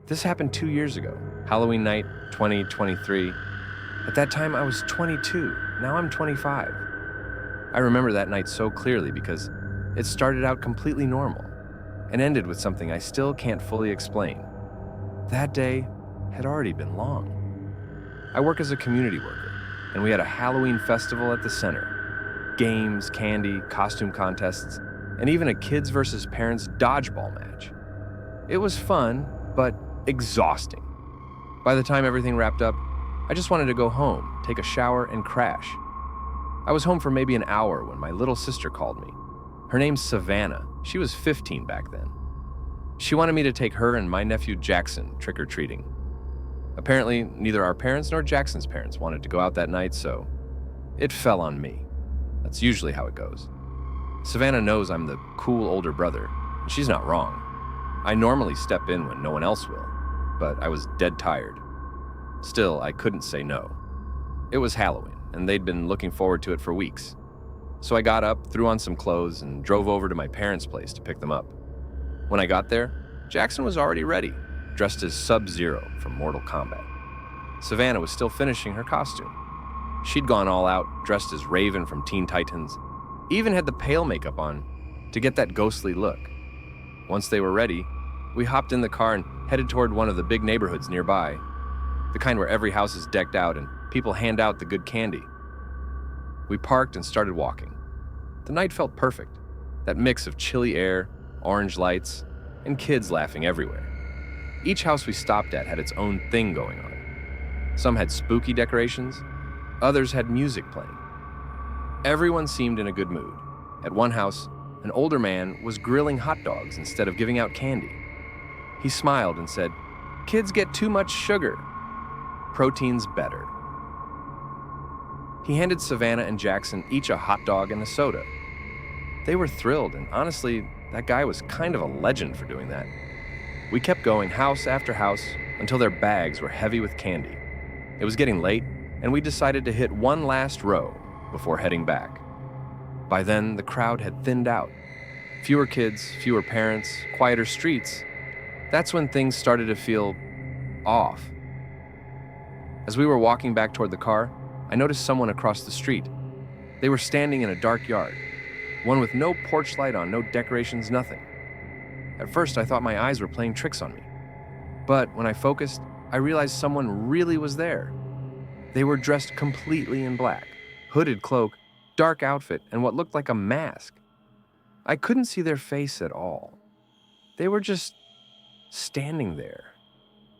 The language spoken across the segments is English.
This happened 2 years ago, Halloween night 2023. At that time, I was 22. Now I'm 25. I remember that night so clearly because it started out completely normal and ended with something I still can't fully explain. That day had already been long. I work as a community worker, and we had a Halloween festival at the center. Games, candy, costume contests, and even a kids versus parents dodgeball match. It was fun, but exhausting. By the time everything wrapped up, I just wanted to go home, take a shower, and crash. I was home for maybe an hour when my little sister called me. Her name's Savannah. She was 15 back then. She wanted me to take her and my nephew Jackson trick-or-treating. Apparently, neither our parents nor Jackson's parents wanted to go out that night, so it fell on me. That's usually how it goes. Savannah knows I'm the cool older brother, and she's not wrong. I normally step in when no one else will, but I was dead tired. Still, I couldn't say no. It was Halloween, and they'd been looking forward to it for weeks. So I got up, threw on some clothes, and drove over to my parents' place to pick them up. When I got there, Jackson was already ready, dressed as Sub-Zero from Mortal Kombat. Savannah was still finishing her costume. She'd gone all out, dressed as Raven from Teen Titans, even had the pale makeup on to get that ghostly look. Once they were ready, we hopped in the car and headed toward one of the big neighborhoods nearby, the kind where every house is decked out and people hand out the good candy. We parked and started walking. The night felt perfect, that mix of chilly air, orange lights, and kids laughing everywhere. Each house we stopped at had its own thing going on. Some had spooky decorations, others had music playing. Everyone seemed in a good mood. At one house, an older man was grilling hot dogs instead of giving out candy. He smiled and said, "Kids get too much sugar. Protein's better." He handed Savannah and Jackson each a hot dog and a soda. They were thrilled, and honestly, that guy was kind of a legend for doing that. We kept going house after house until their bags were heavy with candy. It was getting late, and we decided to hit one last row before heading back. By then, the crowd had thinned out. Fewer kids, fewer parents, quieter streets. That's when things started to feel off. As we were walking back toward the car, I noticed someone across the street. They were standing in a dark yard, one with no porch light on, no decorations, nothing. At first, I thought my eyes were playing tricks on me. But when I focused, I realized someone really was there. They were dressed completely in black, hooded cloak, dark outfit, and what looked like a mask. I couldn't see their face at all. They were just standing there,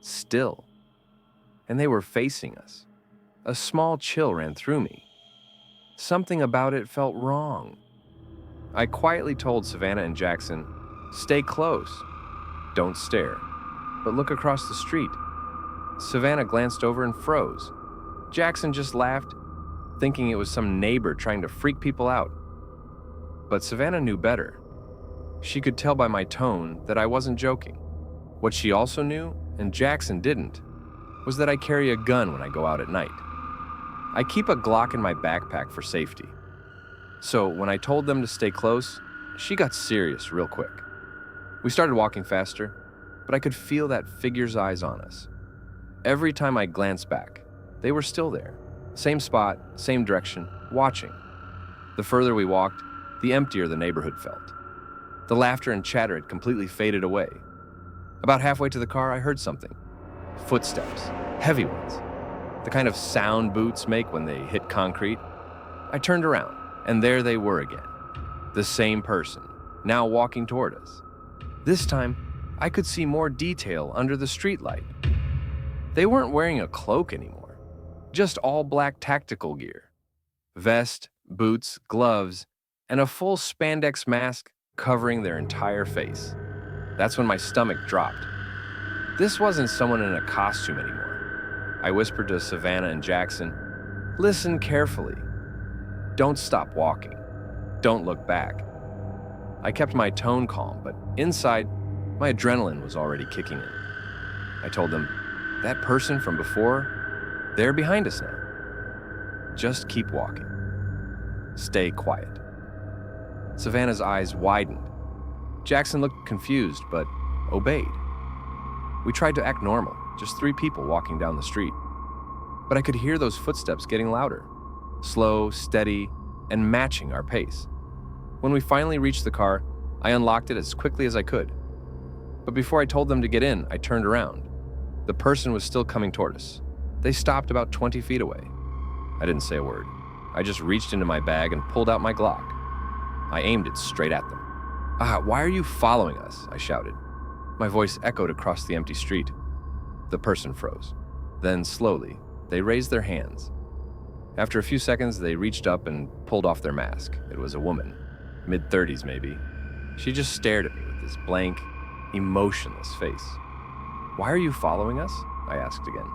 still. And they were facing us. A small chill ran through me. Something about it felt wrong. I quietly told Savannah and Jackson, "Stay close. Don't stare. But look across the street." Savannah glanced over and froze. Jackson just laughed, thinking it was some neighbor trying to freak people out. But Savannah knew better. She could tell by my tone that I wasn't joking. What she also knew, and Jackson didn't, was that I carry a gun when I go out at night. I keep a Glock in my backpack for safety. So when I told them to stay close, she got serious real quick. We started walking faster, but I could feel that figure's eyes on us. Every time I glanced back, they were still there. Same spot, same direction, watching. The further we walked, the emptier the neighborhood felt. The laughter and chatter had completely faded away. About halfway to the car, I heard something. Footsteps, heavy ones. The kind of sound boots make when they hit concrete. I turned around, and there they were again. The same person, now walking toward us. This time, I could see more detail under the streetlight. They weren't wearing a cloak anymore, just all black tactical gear. Vest, boots, gloves, and a full spandex mask covering their entire face. That's when my stomach dropped. This wasn't someone in a costume anymore. I whispered to Savannah and Jackson, "Listen carefully. Don't stop walking. Don't look back." I kept my tone calm, but inside, my adrenaline was already kicking in. I told them, "That person from before, they're behind us now. Just keep walking. Stay quiet." Savannah's eyes widened. Jackson looked confused, but obeyed. We tried to act normal, just 3 people walking down the street. But I could hear those footsteps getting louder, slow, steady, and matching our pace. When we finally reached the car, I unlocked it as quickly as I could. But before I told them to get in, I turned around. The person was still coming toward us. They stopped about 20 feet away. I didn't say a word. I just reached into my bag and pulled out my Glock. I aimed it straight at them. Why are you following us?" I shouted. My voice echoed across the empty street. The person froze. Then, slowly, they raised their hands. After a few seconds, they reached up and pulled off their mask. It was a woman, mid-30s maybe. She just stared at me with this blank, emotionless face. "Why are you following us?" I asked again.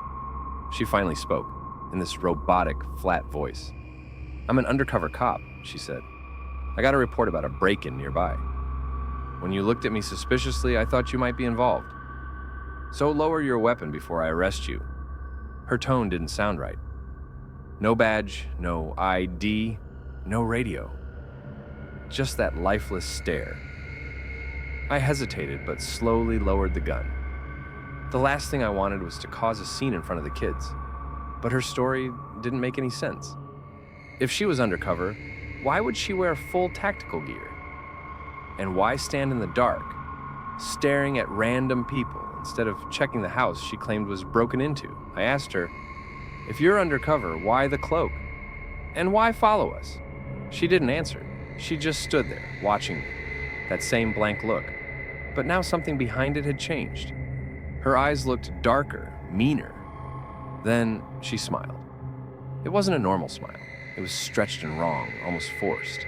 She finally spoke, in this robotic, flat voice. "I'm an undercover cop," she said. "I got a report about a break-in nearby. When you looked at me suspiciously, I thought you might be involved. So lower your weapon before I arrest you." Her tone didn't sound right. No badge, no ID, no radio. Just that lifeless stare. I hesitated, but slowly lowered the gun. The last thing I wanted was to cause a scene in front of the kids. But her story didn't make any sense. If she was undercover, why would she wear full tactical gear? And why stand in the dark, staring at random people instead of checking the house she claimed was broken into? I asked her, "If you're undercover, why the cloak? And why follow us?" She didn't answer. She just stood there, watching me, that same blank look. But now something behind it had changed. Her eyes looked darker, meaner. Then she smiled. It wasn't a normal smile. It was stretched and wrong, almost forced.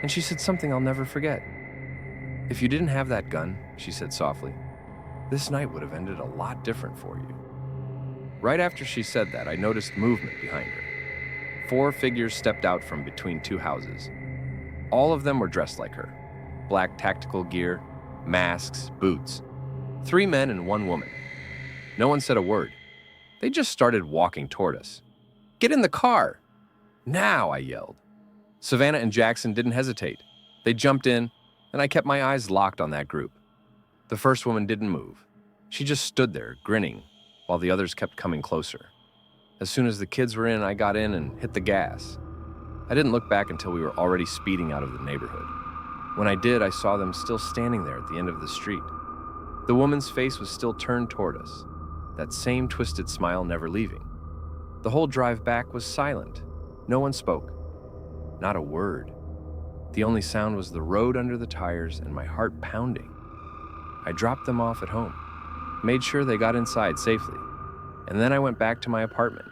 And she said something I'll never forget. "If you didn't have that gun," she said softly, "this night would have ended a lot different for you." Right after she said that, I noticed movement behind her. 4 figures stepped out from between 2 houses. All of them were dressed like her. Black tactical gear, masks, boots. 3 men and 1 woman. No one said a word. They just started walking toward us. "Get in the car!" "Now!" I yelled. Savannah and Jackson didn't hesitate. They jumped in, and I kept my eyes locked on that group. The first woman didn't move. She just stood there, grinning, while the others kept coming closer. As soon as the kids were in, I got in and hit the gas. I didn't look back until we were already speeding out of the neighborhood. When I did, I saw them still standing there at the end of the street. The woman's face was still turned toward us, that same twisted smile never leaving. The whole drive back was silent. No one spoke. Not a word. The only sound was the road under the tires and my heart pounding. I dropped them off at home, made sure they got inside safely, and then I went back to my apartment.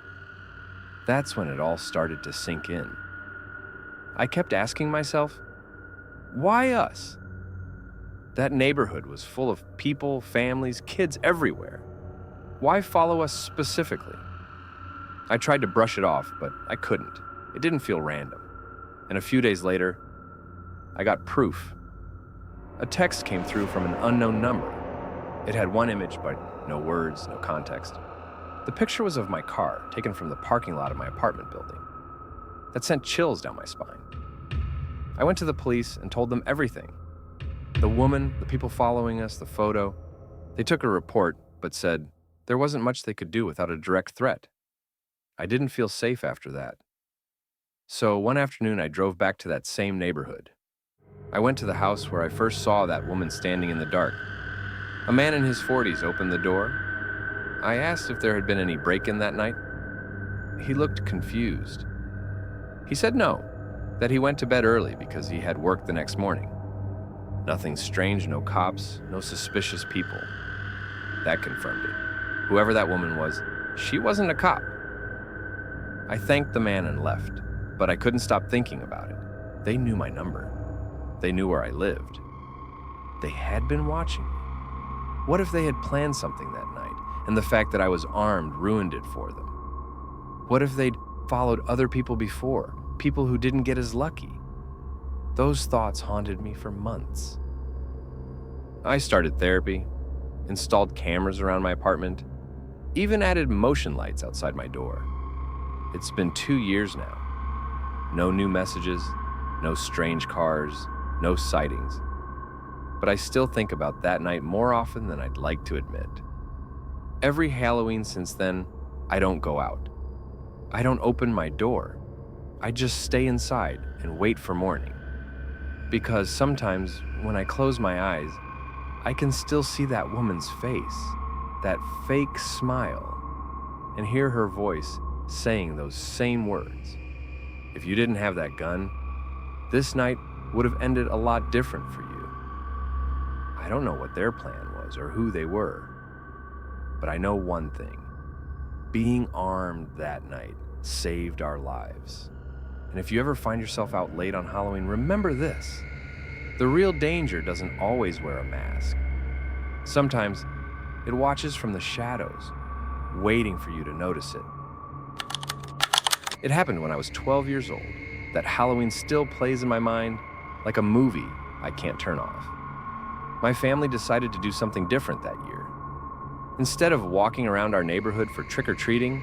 That's when it all started to sink in. I kept asking myself, why us? That neighborhood was full of people, families, kids everywhere. Why follow us specifically? I tried to brush it off, but I couldn't. It didn't feel random. And a few days later, I got proof. A text came through from an unknown number. It had one image, but no words, no context. The picture was of my car, taken from the parking lot of my apartment building. That sent chills down my spine. I went to the police and told them everything. The woman, the people following us, the photo. They took a report, but said there wasn't much they could do without a direct threat. I didn't feel safe after that. So one afternoon, I drove back to that same neighborhood. I went to the house where I first saw that woman standing in the dark. A man in his 40s opened the door. I asked if there had been any break-in that night. He looked confused. He said no, that he went to bed early because he had work the next morning. Nothing strange, no cops, no suspicious people. That confirmed it. Whoever that woman was, she wasn't a cop. I thanked the man and left, but I couldn't stop thinking about it. They knew my number. They knew where I lived. They had been watching me. What if they had planned something that night, and the fact that I was armed ruined it for them? What if they'd followed other people before, people who didn't get as lucky? Those thoughts haunted me for months. I started therapy, installed cameras around my apartment, even added motion lights outside my door. It's been 2 years now. No new messages, no strange cars, no sightings. But I still think about that night more often than I'd like to admit. Every Halloween since then, I don't go out. I don't open my door. I just stay inside and wait for morning. Because sometimes when I close my eyes, I can still see that woman's face, that fake smile, and hear her voice saying those same words. If you didn't have that gun, this night would have ended a lot different for you. I don't know what their plan was or who they were, but I know one thing. Being armed that night saved our lives. And if you ever find yourself out late on Halloween, remember this. The real danger doesn't always wear a mask. Sometimes it watches from the shadows, waiting for you to notice it. It happened when I was 12 years old. That Halloween still plays in my mind like a movie I can't turn off. My family decided to do something different that year. Instead of walking around our neighborhood for trick-or-treating,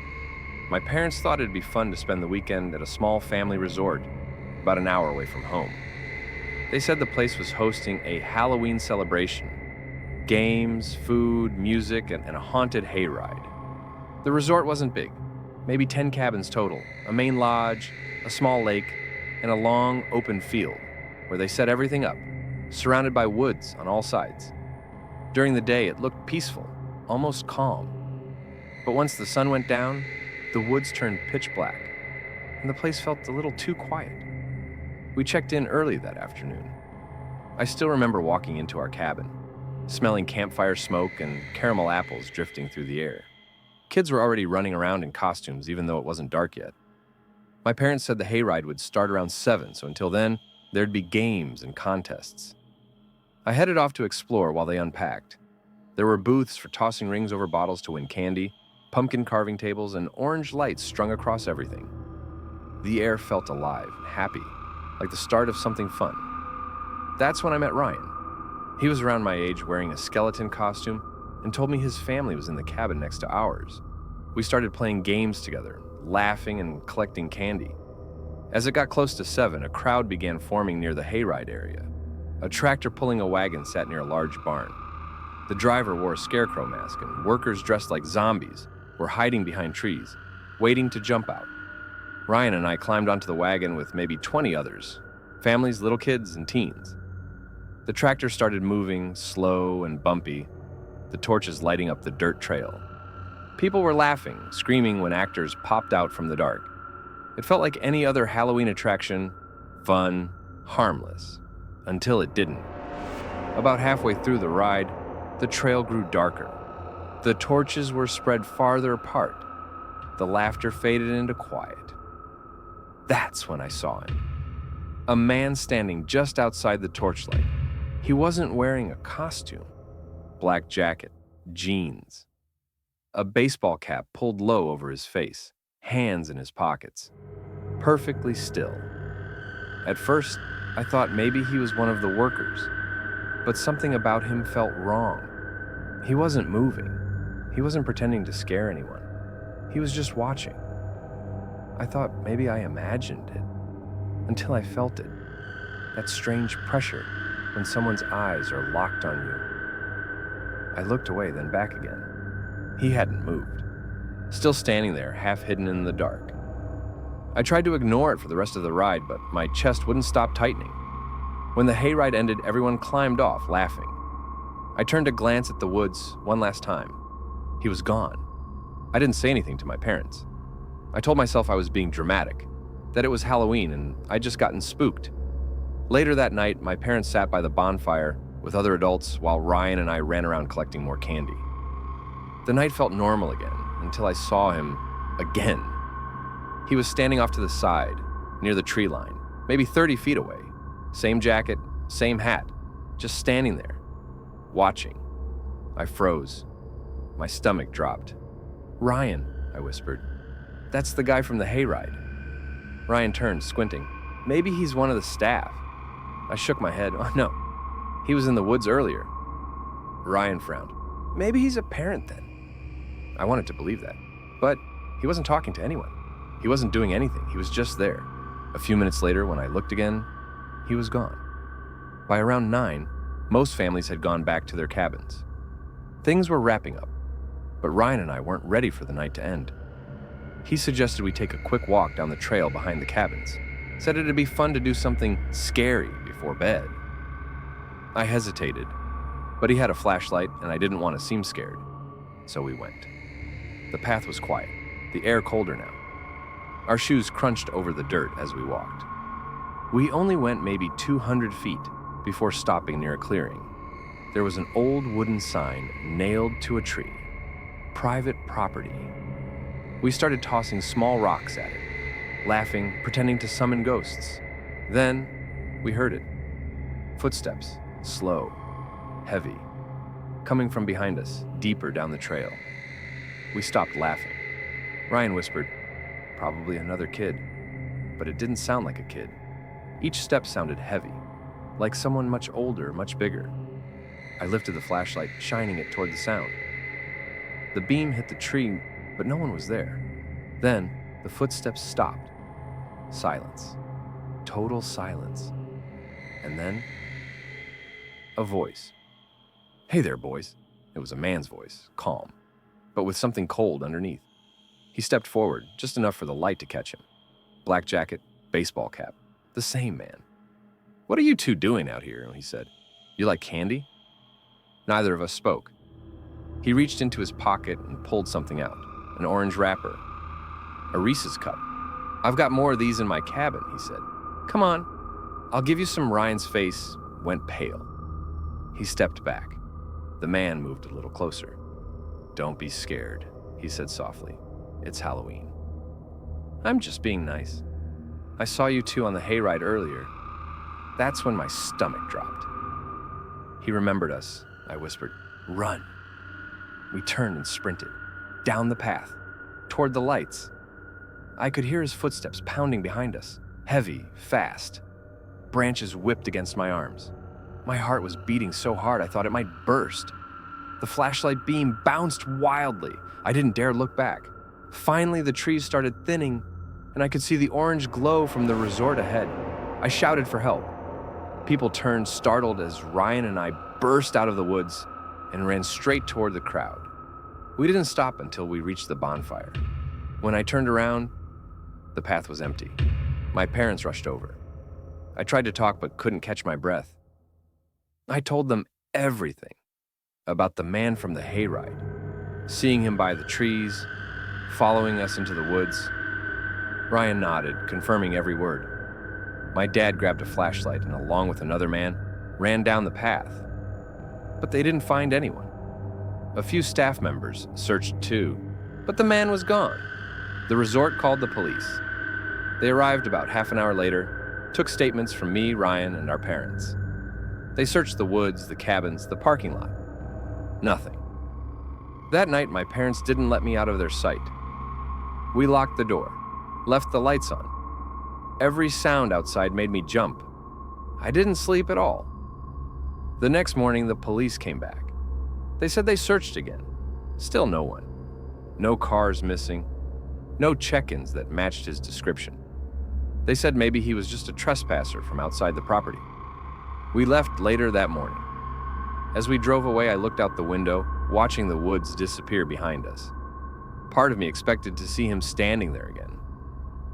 my parents thought it'd be fun to spend the weekend at a small family resort about an hour away from home. They said the place was hosting a Halloween celebration. Games, food, music, and a haunted hayride. The resort wasn't big, maybe 10 cabins total, a main lodge, a small lake, and a long, open field where they set everything up, surrounded by woods on all sides. During the day, it looked peaceful, almost calm. But once the sun went down, the woods turned pitch black, and the place felt a little too quiet. We checked in early that afternoon. I still remember walking into our cabin, smelling campfire smoke and caramel apples drifting through the air. Kids were already running around in costumes, even though it wasn't dark yet. My parents said the hayride would start around 7, so until then, there'd be games and contests. I headed off to explore while they unpacked. There were booths for tossing rings over bottles to win candy, pumpkin carving tables, and orange lights strung across everything. The air felt alive and happy, like the start of something fun. That's when I met Ryan. He was around my age, wearing a skeleton costume, and told me his family was in the cabin next to ours. We started playing games together, laughing and collecting candy. As it got close to 7, a crowd began forming near the hayride area. A tractor pulling a wagon sat near a large barn. The driver wore a scarecrow mask, and workers dressed like zombies were hiding behind trees, waiting to jump out. Ryan and I climbed onto the wagon with maybe 20 others, families, little kids, and teens. The tractor started moving, slow and bumpy, the torches lighting up the dirt trail. People were laughing, screaming when actors popped out from the dark. It felt like any other Halloween attraction, fun, harmless, until it didn't. About halfway through the ride, the trail grew darker. The torches were spread farther apart. The laughter faded into quiet. That's when I saw him. A man standing just outside the torchlight. He wasn't wearing a costume. Black jacket, jeans. A baseball cap pulled low over his face, hands in his pockets. Perfectly still. At first, I thought maybe he was one of the workers, but something about him felt wrong. He wasn't moving. He wasn't pretending to scare anyone. He was just watching. I thought maybe I imagined it, until I felt it. That strange pressure when someone's eyes are locked on you. I looked away, then back again. He hadn't moved, still standing there, half hidden in the dark. I tried to ignore it for the rest of the ride, but my chest wouldn't stop tightening. When the hayride ended, everyone climbed off, laughing. I turned to glance at the woods one last time. He was gone. I didn't say anything to my parents. I told myself I was being dramatic, that it was Halloween and I'd just gotten spooked. Later that night, my parents sat by the bonfire with other adults while Ryan and I ran around collecting more candy. The night felt normal again until I saw him again. He was standing off to the side, near the tree line, maybe 30 feet away. Same jacket, same hat, just standing there, watching. I froze. My stomach dropped. "Ryan," I whispered. "That's the guy from the hayride." Ryan turned, squinting. "Maybe he's one of the staff." I shook my head. "Oh, no. He was in the woods earlier." Ryan frowned. "Maybe he's a parent then." I wanted to believe that, but he wasn't talking to anyone. He wasn't doing anything. He was just there. A few minutes later, when I looked again, he was gone. By around 9, most families had gone back to their cabins. Things were wrapping up, but but Ryan and I weren't ready for the night to end. He suggested we take a quick walk down the trail behind the cabins, said it'd be fun to do something scary before bed. I hesitated, but he had a flashlight and I didn't want to seem scared, so we went. The path was quiet, the air colder now. Our shoes crunched over the dirt as we walked. We only went maybe 200 feet before stopping near a clearing. There was an old wooden sign nailed to a tree. Private property. We started tossing small rocks at it, laughing, pretending to summon ghosts. Then, we heard it. Footsteps, slow, heavy, coming from behind us, deeper down the trail. We stopped laughing. Ryan whispered, "Probably another kid." But it didn't sound like a kid. Each step sounded heavy, like someone much older, much bigger. I lifted the flashlight, shining it toward the sound. The beam hit the tree, but no one was there. Then, the footsteps stopped. Silence. Total silence. And then, a voice. "Hey there, boys." It was a man's voice, calm, but with something cold underneath. He stepped forward, just enough for the light to catch him. Black jacket, baseball cap. The same man. "What are you two doing out here?" he said. "You like candy?" Neither of us spoke. He reached into his pocket and pulled something out, an orange wrapper. A Reese's cup. "I've got more of these in my cabin," he said. "Come on, I'll give you some." Ryan's face went pale. He stepped back. The man moved a little closer. "Don't be scared," he said softly. "It's Halloween." "I'm just being nice. I saw you two on the hayride earlier." That's when my stomach dropped. "He remembered us," I whispered. "Run." We turned and sprinted, down the path, toward the lights. I could hear his footsteps pounding behind us, heavy, fast. Branches whipped against my arms. My heart was beating so hard I thought it might burst. The flashlight beam bounced wildly. I didn't dare look back. Finally, the trees started thinning, and I could see the orange glow from the resort ahead. I shouted for help. People turned, startled, as Ryan and I burst out of the woods and ran straight toward the crowd. We didn't stop until we reached the bonfire. When I turned around, the path was empty. My parents rushed over. I tried to talk but couldn't catch my breath. I told them everything about the man from the hayride, seeing him by the trees, following us into the woods. Ryan nodded, confirming every word. My dad grabbed a flashlight and, along with another man, ran down the path. But they didn't find anyone. A few staff members searched too, but the man was gone. The resort called the police. They arrived about half an hour later, took statements from me, Ryan, and our parents. They searched the woods, the cabins, the parking lot. Nothing. That night, my parents didn't let me out of their sight. We locked the door, left the lights on. Every sound outside made me jump. I didn't sleep at all. The next morning, the police came back. They said they searched again. Still no one. No cars missing. No check-ins that matched his description. They said maybe he was just a trespasser from outside the property. We left later that morning. As we drove away, I looked out the window, watching the woods disappear behind us. Part of me expected to see him standing there again,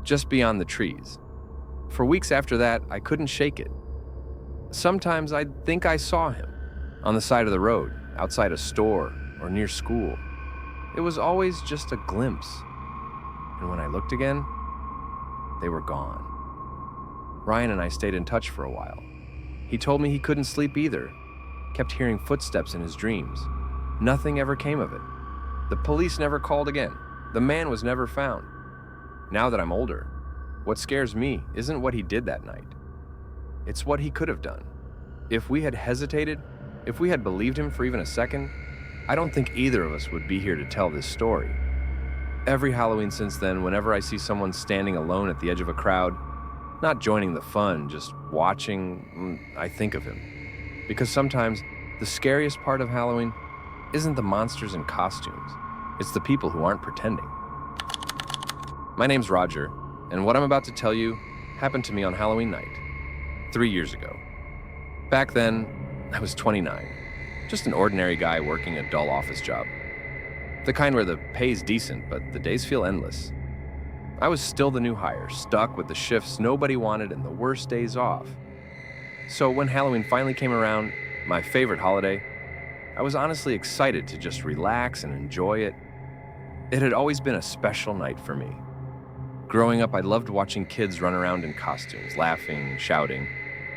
just beyond the trees. For weeks after that, I couldn't shake it. Sometimes I'd think I saw him on the side of the road, outside a store, or near school. It was always just a glimpse. And when I looked again, they were gone. Ryan and I stayed in touch for a while. He told me he couldn't sleep either, kept hearing footsteps in his dreams. Nothing ever came of it. The police never called again. The man was never found. Now that I'm older, what scares me isn't what he did that night. It's what he could have done. If we had hesitated, if we had believed him for even a second, I don't think either of us would be here to tell this story. Every Halloween since then, whenever I see someone standing alone at the edge of a crowd, not joining the fun, just watching, I think of him. Because sometimes the scariest part of Halloween isn't the monsters in costumes. It's the people who aren't pretending. My name's Roger, and what I'm about to tell you happened to me on Halloween night, 3 years ago. Back then, I was 29, just an ordinary guy working a dull office job. The kind where the pay's decent, but the days feel endless. I was still the new hire, stuck with the shifts nobody wanted and the worst days off. So when Halloween finally came around, my favorite holiday, I was honestly excited to just relax and enjoy it. It had always been a special night for me. Growing up, I loved watching kids run around in costumes, laughing, shouting,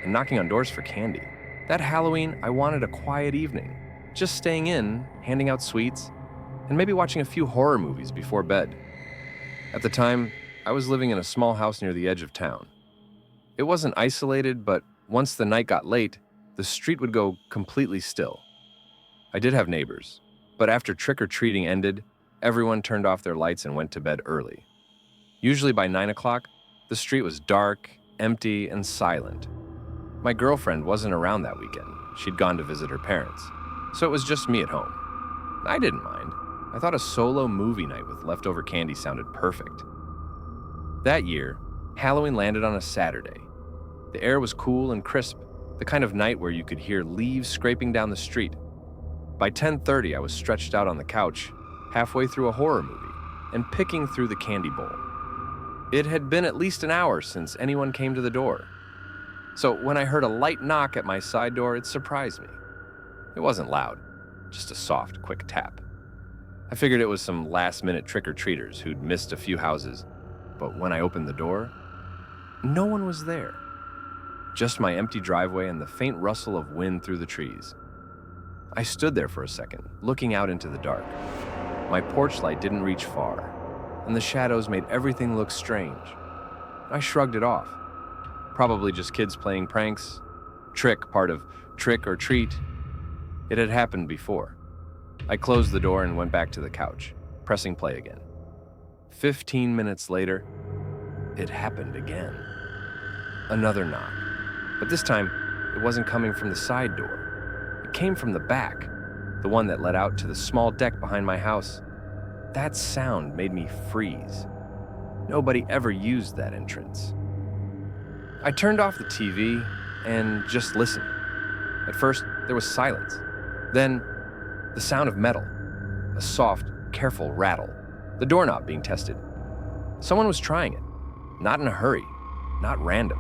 and knocking on doors for candy. That Halloween, I wanted a quiet evening, just staying in, handing out sweets, and maybe watching a few horror movies before bed. At the time, I was living in a small house near the edge of town. It wasn't isolated, but once the night got late, the street would go completely still. I did have neighbors, but after trick-or-treating ended, everyone turned off their lights and went to bed early. Usually by 9 o'clock, the street was dark, empty, and silent. My girlfriend wasn't around that weekend. She'd gone to visit her parents, so it was just me at home. I didn't mind. I thought a solo movie night with leftover candy sounded perfect. That year, Halloween landed on a Saturday. The air was cool and crisp, the kind of night where you could hear leaves scraping down the street. By 10:30, I was stretched out on the couch, halfway through a horror movie, and picking through the candy bowl. It had been at least an hour since anyone came to the door. So when I heard a light knock at my side door, it surprised me. It wasn't loud, just a soft, quick tap. I figured it was some last-minute trick-or-treaters who'd missed a few houses, but when I opened the door, no one was there. Just my empty driveway and the faint rustle of wind through the trees. I stood there for a second, looking out into the dark. My porch light didn't reach far, and the shadows made everything look strange. I shrugged it off. Probably just kids playing pranks. Trick, part of trick or treat. It had happened before. I closed the door and went back to the couch, pressing play again. 15 minutes later, it happened again. Another knock. But this time, it wasn't coming from the side door. It came from the back, the one that led out to the small deck behind my house. That sound made me freeze. Nobody ever used that entrance. I turned off the TV and just listened. At first, there was silence. Then, the sound of metal, a soft, careful rattle, the doorknob being tested. Someone was trying it, not in a hurry, not random.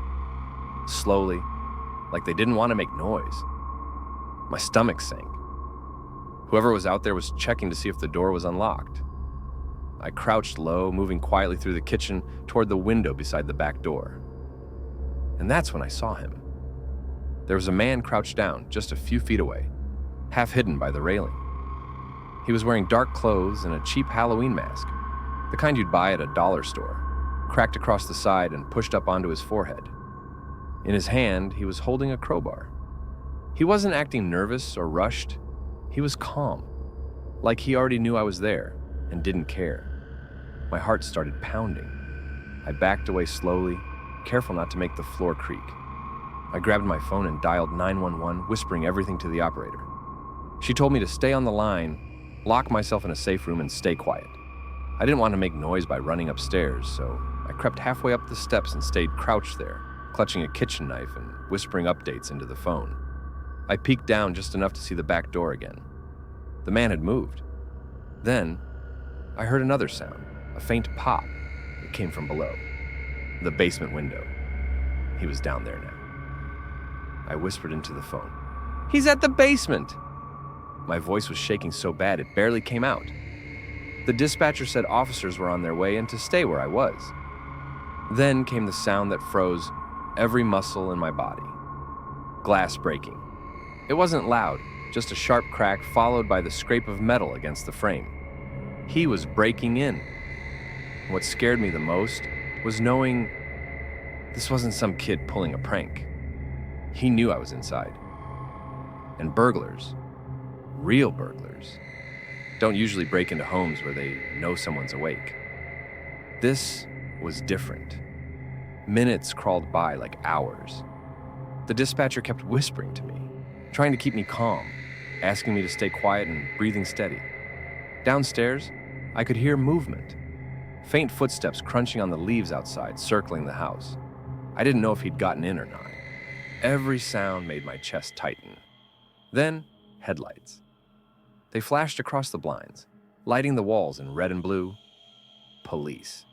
Slowly, like they didn't want to make noise. My stomach sank. Whoever was out there was checking to see if the door was unlocked. I crouched low, moving quietly through the kitchen toward the window beside the back door. And that's when I saw him. There was a man crouched down just a few feet away, half hidden by the railing. He was wearing dark clothes and a cheap Halloween mask, the kind you'd buy at a dollar store, cracked across the side and pushed up onto his forehead. In his hand, he was holding a crowbar. He wasn't acting nervous or rushed. He was calm, like he already knew I was there and didn't care. My heart started pounding. I backed away slowly, careful not to make the floor creak. I grabbed my phone and dialed 911, whispering everything to the operator. She told me to stay on the line, lock myself in a safe room, and stay quiet. I didn't want to make noise by running upstairs, so I crept halfway up the steps and stayed crouched there, clutching a kitchen knife and whispering updates into the phone. I peeked down just enough to see the back door again. The man had moved. Then, I heard another sound, a faint pop. It came from below, the basement window. He was down there now. I whispered into the phone, "He's at the basement!" My voice was shaking so bad it barely came out. The dispatcher said officers were on their way and to stay where I was. Then came the sound that froze every muscle in my body. Glass breaking. It wasn't loud, just a sharp crack followed by the scrape of metal against the frame. He was breaking in. What scared me the most was knowing this wasn't some kid pulling a prank. He knew I was inside. And burglars, real burglars, don't usually break into homes where they know someone's awake. This was different. Minutes crawled by like hours. The dispatcher kept whispering to me, trying to keep me calm, asking me to stay quiet and breathing steady. Downstairs, I could hear movement, faint footsteps crunching on the leaves outside, circling the house. I didn't know if he'd gotten in or not. Every sound made my chest tighten. Then, headlights. They flashed across the blinds, lighting the walls in red and blue. Police.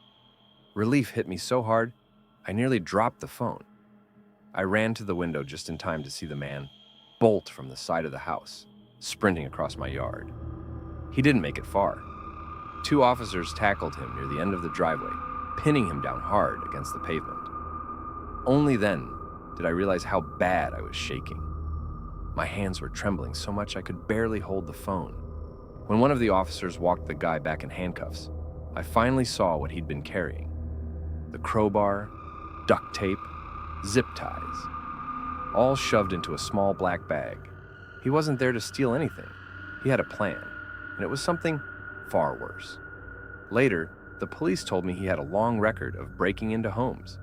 Relief hit me so hard, I nearly dropped the phone. I ran to the window just in time to see the man bolt from the side of the house, sprinting across my yard. He didn't make it far. 2 officers tackled him near the end of the driveway, pinning him down hard against the pavement. Only then did I realize how bad I was shaking. My hands were trembling so much I could barely hold the phone. When one of the officers walked the guy back in handcuffs, I finally saw what he'd been carrying. The crowbar, duct tape, zip ties, all shoved into a small black bag. He wasn't there to steal anything. He had a plan, and it was something far worse. Later, the police told me he had a long record of breaking into homes.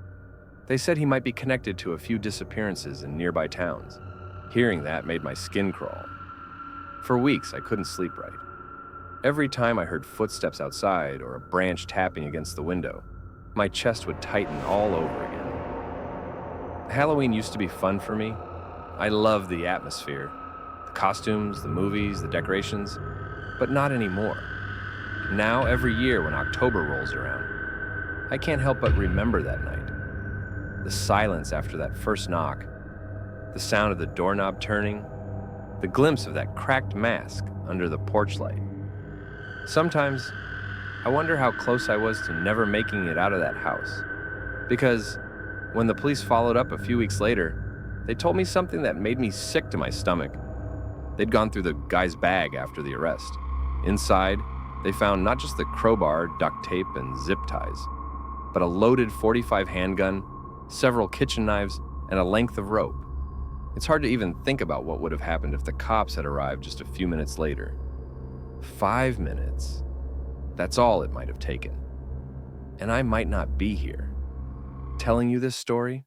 They said he might be connected to a few disappearances in nearby towns. Hearing that made my skin crawl. For weeks, I couldn't sleep right. Every time I heard footsteps outside or a branch tapping against the window, my chest would tighten all over again. Halloween used to be fun for me. I loved the atmosphere, the costumes, the movies, the decorations, but not anymore. Now, every year when October rolls around, I can't help but remember that night. The silence after that first knock, the sound of the doorknob turning, the glimpse of that cracked mask under the porch light. Sometimes, I wonder how close I was to never making it out of that house. Because when the police followed up a few weeks later, they told me something that made me sick to my stomach. They'd gone through the guy's bag after the arrest. Inside, they found not just the crowbar, duct tape, and zip ties, but a loaded .45 handgun, several kitchen knives, and a length of rope. It's hard to even think about what would have happened if the cops had arrived just a few minutes later. 5 minutes. That's all it might have taken. And I might not be here, telling you this story